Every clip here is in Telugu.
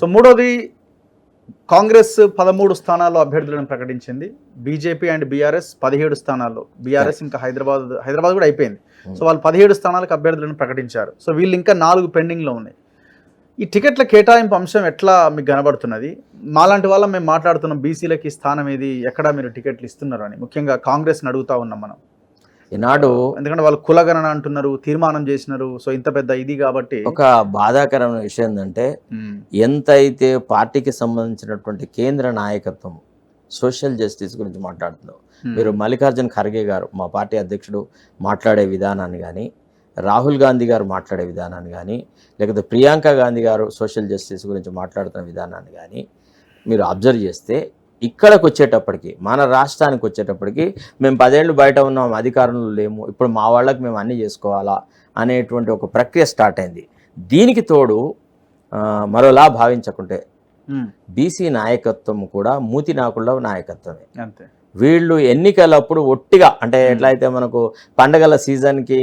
సో మూడోది కాంగ్రెస్ 13 స్థానాల్లో అభ్యర్థులను ప్రకటించింది. బీజేపీ అండ్ బీఆర్ఎస్ 17 స్థానాల్లో. బీఆర్ఎస్ ఇంకా హైదరాబాద్ కూడా అయిపోయింది. సో వాళ్ళు 17 స్థానాలకు అభ్యర్థులను ప్రకటించారు. సో వీళ్ళు ఇంకా 4 పెండింగ్లో ఉన్నాయి. ఈ టికెట్ల కేటాయింపు అంశం ఎట్లా మీకు కనబడుతున్నది? మాలాంటి వాళ్ళం మేము మాట్లాడుతున్నాం, బీసీలకి స్థానం ఏది, ఎక్కడ మీరు టికెట్లు ఇస్తున్నారు అని ముఖ్యంగా కాంగ్రెస్ని అడుగుతా ఉన్నాం మనం. ఈనాడు ఎందుకంటే వాళ్ళు కులగణన అంటున్నారు, తీర్మానం చేసినారు. సో ఇంత పెద్ద ఇది కాబట్టి ఒక బాధాకరమైన విషయం ఏంటంటే ఎంతైతే పార్టీకి సంబంధించినటువంటి కేంద్ర నాయకత్వం సోషల్ జస్టిస్ గురించి మాట్లాడుతున్నాం. మీరు మల్లికార్జున్ ఖర్గే గారు మా పార్టీ అధ్యక్షుడు మాట్లాడే విధానాన్ని కానీ, రాహుల్ గాంధీ గారు మాట్లాడే విధానాన్ని కానీ, లేకపోతే ప్రియాంక గాంధీ గారు సోషల్ జస్టిస్ గురించి మాట్లాడుతున్న విధానాన్ని కానీ మీరు అబ్జర్వ్ చేస్తే, ఇక్కడికి వచ్చేటప్పటికి మన రాష్ట్రానికి వచ్చేటప్పటికి మేము 10 ఏళ్ళు బయట ఉన్నాం, అధికారంలో లేము, ఇప్పుడు మా వాళ్ళకి మేము అన్నీ చేసుకోవాలా అనేటువంటి ఒక ప్రక్రియ స్టార్ట్ అయింది. దీనికి తోడు మరోలా భావించకుంటే బీసీ నాయకత్వం కూడా మూతి నాకుళ్ళ నాయకత్వమే. అంతే. వీళ్ళు ఎన్నికలప్పుడు ఒట్టిగా, అంటే ఎట్లయితే మనకు పండగల సీజన్కి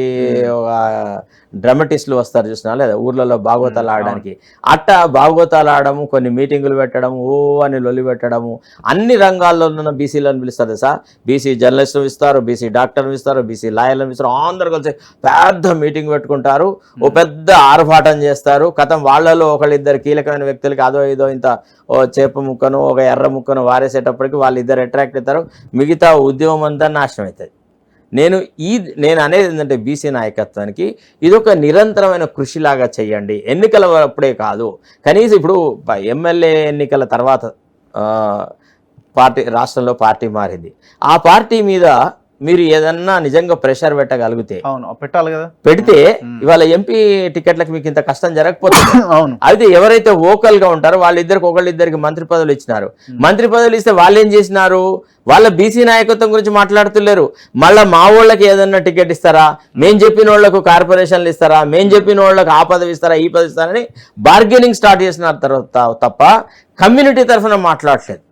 డ్రమటిస్టులు వస్తారు చూసినా, లేదా ఊర్లలో భాగవతాలు ఆడడానికి, అట్టా భాగవతాలు ఆడము, కొన్ని మీటింగులు పెట్టడము, ఓ అని లొల్లి పెట్టడము, అన్ని రంగాల్లో ఉన్న బీసీలను పిలుస్తారు సార్. బీసీ జర్నలిస్టులు ఇస్తారు, బీసీ డాక్టర్లు ఇస్తారు, బీసీ లాయర్లను ఇస్తారు, అందరు కలిసి పెద్ద మీటింగ్ పెట్టుకుంటారు, ఓ పెద్ద ఆర్భాటం చేస్తారు. కథం వాళ్ళలో ఒకళ్ళిద్దరు కీలకమైన వ్యక్తులకి అదో ఇదో ఇంత ఓ చేప ముక్కను ఒక ఎర్ర ముక్కను వారేసేటప్పటికి వాళ్ళిద్దరు అట్రాక్ట్ అవుతారు, మిగతా ఉద్యమం అంతా నాశనం అవుతుంది. నేను అనేది ఏంటంటే బీసీ నాయకత్వానికి ఇదొక నిరంతరమైన కృషిలాగా చేయండి. ఎన్నికల అప్పుడే కాదు, కనీసం ఇప్పుడు ఎమ్మెల్యే ఎన్నికల తర్వాత రాష్ట్రంలో పార్టీ మారింది. ఆ పార్టీ మీద మీరు ఏదన్నా నిజంగా ప్రెషర్ పెట్టగలిగితే, పెట్టాలి కదా, పెడితే ఇవాళ ఎంపీ టికెట్లకు మీకు ఇంత కష్టం జరగకపోతుంది. అయితే ఎవరైతే ఓకల్ గా ఉంటారో ఒకళ్ళిద్దరికి మంత్రి పదవులు ఇచ్చినారు. మంత్రి పదవులు ఇస్తే వాళ్ళు ఏం చేసినారు? వాళ్ళ బీసీ నాయకత్వం గురించి మాట్లాడుతులేరు. మళ్ళీ మా వాళ్ళకి ఏదన్నా టికెట్ ఇస్తారా, మేం చెప్పిన వాళ్ళకు కార్పొరేషన్లు ఇస్తారా, మేం చెప్పిన వాళ్ళకి ఆ పదవి ఇస్తారా, ఈ పదవి ఇస్తారని బార్గెనింగ్ స్టార్ట్ చేసినారు. తర్వాత తప్ప కమ్యూనిటీ తరఫున మాట్లాడలేదు.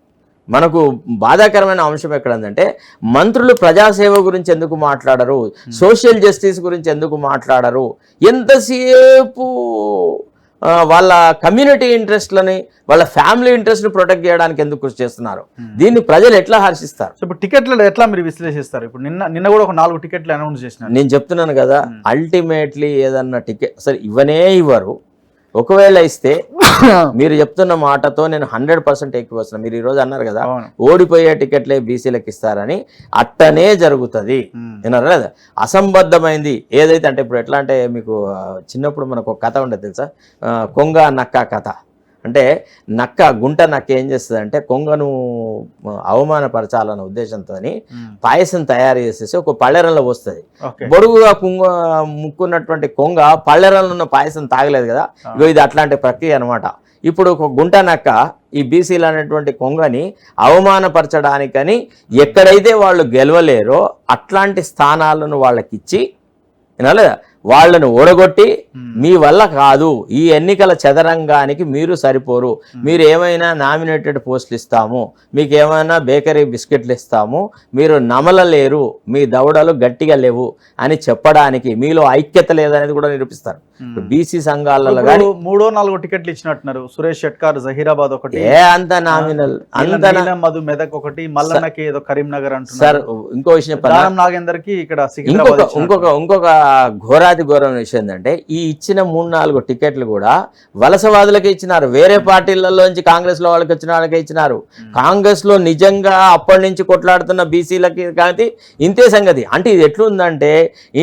మనకు బాధాకరమైన అంశం ఎక్కడందంటే, మంత్రులు ప్రజాసేవ గురించి ఎందుకు మాట్లాడరు, సోషల్ జస్టిస్ గురించి ఎందుకు మాట్లాడరు, ఎంతసేపు వాళ్ళ కమ్యూనిటీ ఇంట్రెస్ట్లని, వాళ్ళ ఫ్యామిలీ ఇంట్రెస్ట్ని ప్రొటెక్ట్ చేయడానికి ఎందుకు కృషి చేస్తున్నారు? దీన్ని ప్రజలు ఎట్లా హర్షిస్తారు? ఇప్పుడు టికెట్లు ఎట్లా మీరు విశ్లేషిస్తారు? ఇప్పుడు నిన్న కూడా ఒక 4 టికెట్లు అనౌన్స్ చేసినారు. నేను చెప్తున్నాను కదా, అల్టిమేట్లీ ఏదన్నా టికెట్ అసలు ఇవ్వరు. ఒకవేళ ఇస్తే మీరు చెప్తున్న మాటతో నేను 100% ఎక్కువ వస్తున్నాను. మీరు ఈరోజు అన్నారు కదా ఓడిపోయే టికెట్లే బీసీలకు ఇస్తారని, అట్టనే జరుగుతుంది. విన్నారా లేదా? అసంబద్ధమైంది ఏదైతే, అంటే ఇప్పుడు ఎట్లా అంటే, మీకు చిన్నప్పుడు మనకు ఒక కథ ఉండదు తెలుసా, కొంగ నక్క కథ. అంటే గుంట నక్క ఏం చేస్తుంది అంటే, కొంగను అవమానపరచాలన్న ఉద్దేశంతో పాయసం తయారు చేసేసి ఒక పళ్ళెరంలో వస్తుంది. బొడుగుగా ముక్కున్నటువంటి కొంగ పళ్ళెరంలో ఉన్న పాయసం తాగలేదు కదా, ఇది అట్లాంటి ప్రక్రియ అనమాట. ఇప్పుడు ఒక గుంట నక్క ఈ బీసీలు అనేటువంటి కొంగని అవమానపరచడానికని ఎక్కడైతే వాళ్ళు గెలవలేరో అట్లాంటి స్థానాలను వాళ్ళకిచ్చి, లేదా వాళ్ళను ఓడగొట్టి, మీ వల్ల కాదు, ఈ ఎన్నికల చదరంగానికి మీరు సరిపోరు, మీరు ఏమైనా నామినేటెడ్ పోస్టులు ఇస్తాము, మీకు ఏమైనా బేకరీ బిస్కెట్లు ఇస్తాము, మీరు నమలలేరు, మీ దవడలు గట్టిగా లేవు అని చెప్పడానికి, మీలో ఐక్యత లేదనేది కూడా నిరూపిస్తారు. బీసీ సంఘాలలో కానీ 3-4 టికెట్లు ఇచ్చినట్టున్నారు. సురేష్ షెట్కార్ జహీరాబాద్ ఒకటి, అంత నామినల్, మధు మెదక్ ఒకటి, మల్లన్నకి ఏదో కరీంనగర్ అంటున్నారు. సార్ ఇంకో విషయం, నాగేందర్ కి ఇక్కడ ఇంకొక ఘోరం విషయం ఏంటంటే, ఈ ఇచ్చిన 3-4 టికెట్లు కూడా వలసవాదులకే ఇచ్చినారు. వేరే పార్టీలలోంచి కాంగ్రెస్ లో వాళ్ళకి వచ్చిన వాళ్ళకే ఇచ్చినారు. కాంగ్రెస్ లో నిజంగా అప్పటి నుంచి కొట్లాడుతున్న బీసీలకి కానీ ఇంతే సంగతి. అంటే ఇది ఎట్లుందంటే,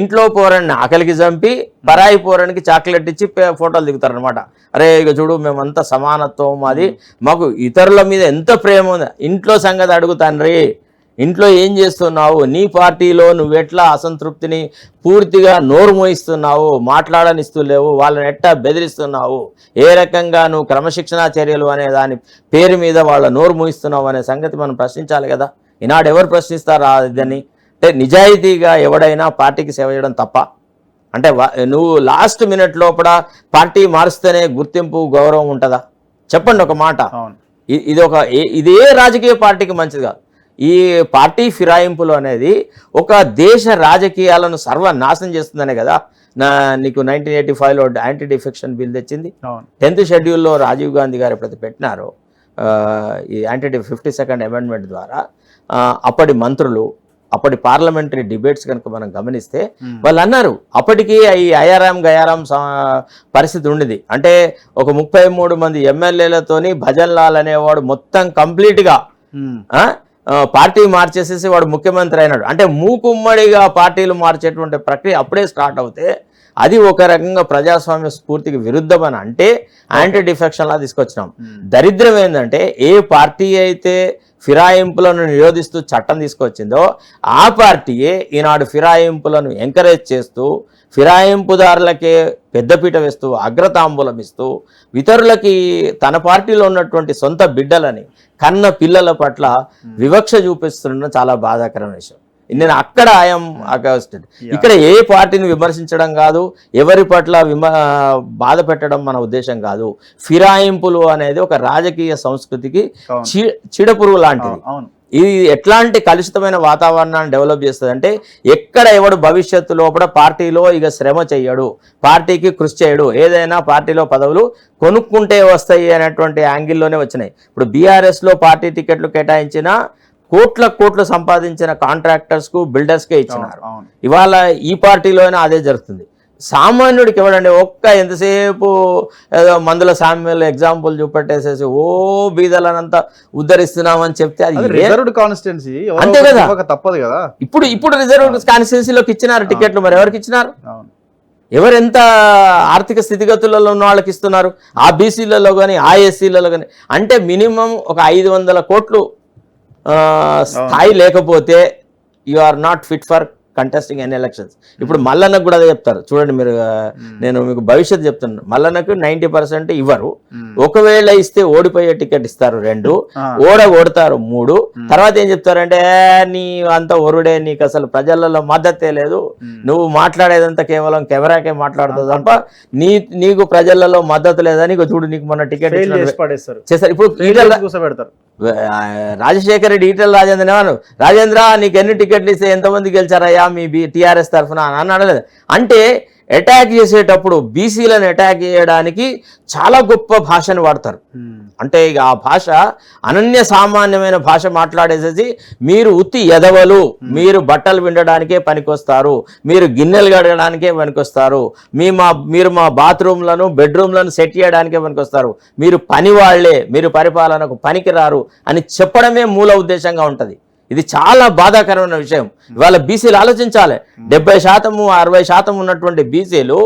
ఇంట్లో పోరని ఆకలికి చంపి పరాయి పోరానికి చాక్లెట్ ఇచ్చి ఫోటోలు దిగుతారనమాట. అరే ఇక చూడు, మేమంతా సమానత్వం, అది మాకు ఇతరుల మీద ఎంత ప్రేమ ఉంది. ఇంట్లో సంగతి అడుగుతాన్రీ, ఇంట్లో ఏం చేస్తున్నావు, నీ పార్టీలో నువ్వెట్లా అసంతృప్తిని పూర్తిగా నోరు మోయిస్తున్నావు, మాట్లాడనిస్తూలేవు, వాళ్ళని ఎట్టా బెదిరిస్తున్నావు, ఏ రకంగా నువ్వు క్రమశిక్షణా చర్యలు అనే దాని పేరు మీద వాళ్ళ నోరు మోయిస్తున్నావు అనే సంగతి మనం ప్రశ్నించాలి కదా. ఈనాడు ఎవరు ప్రశ్నిస్తారా ఇదని? అంటే నిజాయితీగా ఎవడైనా పార్టీకి సేవ చేయడం తప్ప? అంటే నువ్వు లాస్ట్ మినిట్ లోపల పార్టీ మారుస్తేనే గుర్తింపు గౌరవం ఉంటుందా? చెప్పండి ఒక మాట. ఇదే రాజకీయ పార్టీకి మంచిది కాదు. ఈ పార్టీ ఫిరాయింపులు అనేది ఒక దేశ రాజకీయాలను సర్వనాశనం చేస్తుందనే కదా నీకు 1985లో యాంటీ డిఫెక్షన్ బిల్ తెచ్చింది. అవును 10th షెడ్యూల్లో రాజీవ్ గాంధీ గారు ఎప్పుడైతే పెట్టినారో ఈ 52nd అమెండ్మెంట్ ద్వారా అప్పటి మంత్రులు అప్పటి పార్లమెంటరీ డిబేట్స్ కనుక మనం గమనిస్తే వాళ్ళు అన్నారు అప్పటికి ఈ అయారాం గయారాం పరిస్థితి ఉండేది. అంటే ఒక 33 మంది ఎమ్మెల్యేలతోని భజన్ లాల్ అనేవాడు మొత్తం కంప్లీట్గా పార్టీ మార్చేసేసి వాడు ముఖ్యమంత్రి అయినాడు. అంటే మూకుమ్మడిగా పార్టీలు మార్చేటువంటి ప్రక్రియ అప్పుడే స్టార్ట్ అవుతే అది ఒక రకంగా ప్రజాస్వామ్య స్ఫూర్తికి విరుద్ధం అని అంటే యాంటీ డిఫెక్షన్ లా తీసుకొచ్చినాం. దరిద్రం ఏంటంటే ఏ పార్టీ అయితే ఫిరాయింపులను నిరోధిస్తూ చట్టం తీసుకొచ్చిందో ఆ పార్టీయే ఈనాడు ఫిరాయింపులను ఎంకరేజ్ చేస్తూ ఫిరాయింపుదారులకే పెద్దపీట వేస్తూ అగ్రతాంబూలం ఇస్తూ ఇతరులకి తన పార్టీలో ఉన్నటువంటి సొంత బిడ్డలని కన్న పిల్లల పట్ల వివక్ష చూపిస్తుండడం చాలా బాధాకరమైన విషయం. నేను అక్కడ ఐఎమ్ అగస్టెడ్. ఇక్కడ ఏ పార్టీని విమర్శించడం కాదు, ఎవరి పట్ల బాధ పెట్టడం మన ఉద్దేశం కాదు. ఫిరాయింపులు అనేది ఒక రాజకీయ సంస్కృతికి చీడపురుగు లాంటిది. ఇది ఎట్లాంటి కలుషితమైన వాతావరణాన్ని డెవలప్ చేస్తుంది అంటే ఎక్కడ ఎవడు భవిష్యత్తు లోపల పార్టీలో ఇక శ్రమ చెయ్యడు, పార్టీకి కృషి చేయడు, ఏదైనా పార్టీలో పదవులు కొనుక్కుంటే వస్తాయి అనేటువంటి యాంగిల్లోనే వచ్చినాయి. ఇప్పుడు బీఆర్ఎస్లో పార్టీ టికెట్లు కేటాయించిన కోట్లు సంపాదించిన కాంట్రాక్టర్స్కు బిల్డర్స్కే ఇచ్చినారు. ఇవాళ ఈ పార్టీలోనే అదే జరుగుతుంది. సామాన్యుడికి ఎవడండి ఎంతసేపు ఏదో మందుల సామ్యాలు ఎగ్జాంపుల్ చూపెట్టేసేసి బీదలనంతా ఉద్ధరిస్తున్నామని చెప్తే అది రిజర్వ్డ్ కాన్స్టిట్యున్సీ అంతే కదా, తప్పదు కదా. ఇప్పుడు రిజర్వ్డ్ కాన్స్టిట్యున్సీలోకి ఇచ్చినారు టికెట్లు, మరి ఎవరికి ఇచ్చినారు? ఎవరెంత ఆర్థిక స్థితిగతులలో ఉన్న వాళ్ళకి ఇస్తున్నారు? ఆ బీసీలలో కానీ ఆ ఎస్సీలలో కానీ. అంటే మినిమం ఒక 500 కోట్లు స్థాయి లేకపోతే you are not fit for contesting in elections. ఇప్పుడు మల్లన్నకు కూడా అదే చెప్తారు చూడండి మీరు, నేను మీకు భవిష్యత్తు చెప్తున్నాను. మల్లన్నకు 90% ఇవ్వరు, ఒకవేళ ఇస్తే ఓడిపోయే టికెట్ ఇస్తారు 2, ఓడతారు 3. తర్వాత ఏం చెప్తారంటే నీ అంత ఒరుడే, నీకు అసలు ప్రజలలో మద్దతే లేదు, నువ్వు మాట్లాడేదంతా కేవలం కెమెరాకే మాట్లాడుతుంది తప్ప నీకు ప్రజలలో మద్దతు లేదా, నీకు చూడు నీకు మొన్న టికెట్ చేస్తారు. ఇప్పుడు కూర్చోబెడతారు. రాజశేఖర రెడ్డి ఈటెల రాజేంద్ర నీకు ఎన్ని టికెట్లు ఇస్తే ఎంతమంది గెలిచారయ్యా మీ టీఆర్ఎస్ తరఫున అని అనలేదు. అంటే అటాక్ చేసేటప్పుడు బీసీలను అటాక్ చేయడానికి చాలా గొప్ప భాషను వాడతారు. అంటే ఇక ఆ భాష అనన్య సామాన్యమైన భాష మాట్లాడేసేసి మీరు ఉత్తి ఎదవలు, మీరు బట్టలు పిండడానికే పనికొస్తారు, మీరు గిన్నెలు కడగడానికే పనికొస్తారు, మీరు మా బాత్రూమ్లను బెడ్రూమ్లను సెట్ చేయడానికే పనికొస్తారు, మీరు పని వాళ్లే, మీరు పరిపాలనకు పనికిరారు అని చెప్పడమే మూల ఉద్దేశంగా ఉంటుంది. ఇది చాలా బాధాకరమైన విషయం. ఇవాళ బీసీలు ఆలోచించాలి. 70% 60% ఉన్నటువంటి బీసీలు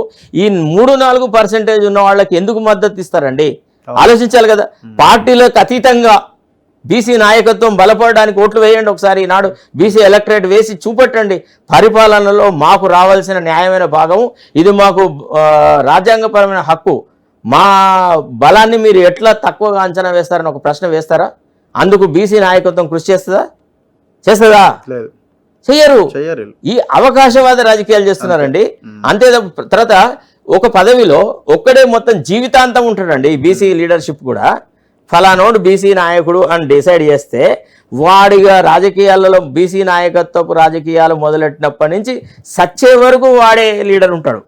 ఈ 3-4% ఉన్న వాళ్ళకి ఎందుకు మద్దతు ఇస్తారండి? ఆలోచించాలి కదా. పార్టీలకు అతీతంగా బీసీ నాయకత్వం బలపడడానికి ఓట్లు వేయండి ఒకసారి. ఈనాడు బీసీ ఎలక్టరేట్ వేసి చూపెట్టండి, పరిపాలనలో మాకు రావాల్సిన న్యాయమైన భాగం ఇది, మాకు రాజ్యాంగపరమైన హక్కు, మా బలాన్ని మీరు ఎట్లా తక్కువగా అంచనా వేస్తారని ఒక ప్రశ్న వేస్తారా? అందుకు బీసీ నాయకత్వం కృషి చేస్తుందా? చెయ్యరు. ఈ అవకాశవాద రాజకీయాలు చేస్తున్నారండి. అంతే. తర్వాత ఒక పదవిలో ఒక్కడే మొత్తం జీవితాంతం ఉంటాడండి. బీసీ లీడర్షిప్ కూడా ఫలానోడు బీసీ నాయకుడు అని డిసైడ్ చేస్తే వాడిగా రాజకీయాలలో బీసీ నాయకత్వపు రాజకీయాలు మొదలెట్టినప్పటి నుంచి సచ్చే వరకు వాడే లీడర్ ఉంటాడు.